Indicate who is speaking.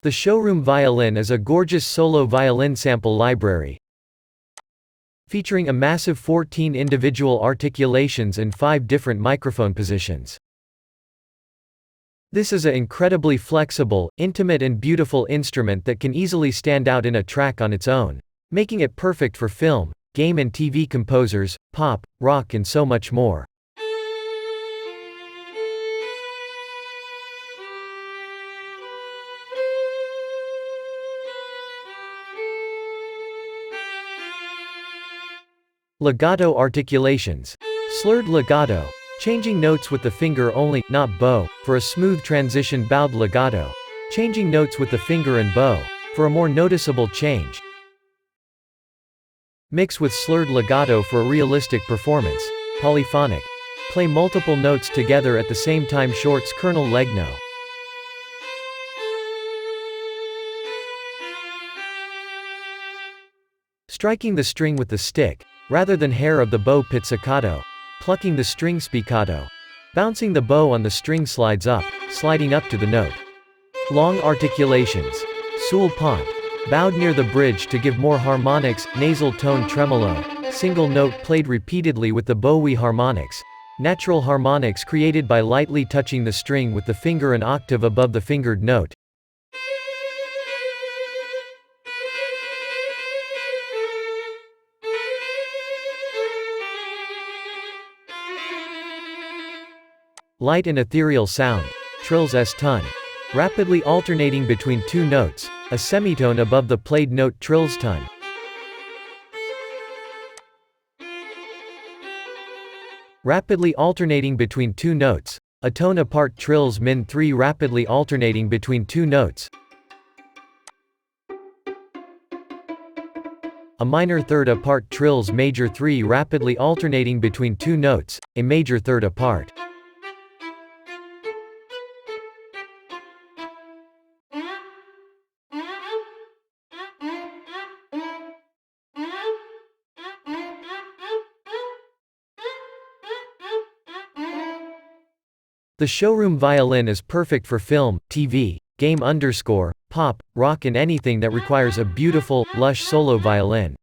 Speaker 1: The Showroom Violin is a gorgeous solo violin sample library, featuring a massive 14 individual articulations and 5 different microphone positions. This is an incredibly flexible, intimate and beautiful instrument that can easily stand out in a track on its own, making it perfect for film, game and TV composers, pop, rock and so much more. Legato articulations. Slurred legato. Changing notes with the finger only, not bow, for a smooth transition. Bowed legato. Changing notes with the finger and bow, for a more noticeable change. Mix with slurred legato for a realistic performance. Polyphonic. Play multiple notes together at the same time. Shorts kernel legno. Striking the string with the stick, rather than hair of the bow. Pizzicato. Plucking the string. Spiccato. Bouncing the bow on the string. Slides up, sliding up to the note. Long articulations. Sul pont. Bowed near the bridge to give more harmonics. Nasal tone. Tremolo. Single note played repeatedly with the bowie. Harmonics. Natural harmonics created by lightly touching the string with the finger an octave above the fingered note. Light and ethereal sound. Trills S-ton. Rapidly alternating between 2 notes, a semitone above the played note. Trills ton. Rapidly alternating between 2 notes, a tone apart. Trills min 3. Rapidly alternating between 2 notes, a minor third apart. Trills major 3. Rapidly alternating between 2 notes, a major third apart. The Showroom Violin is perfect for film, TV, game, pop, rock and anything that requires a beautiful, lush solo violin.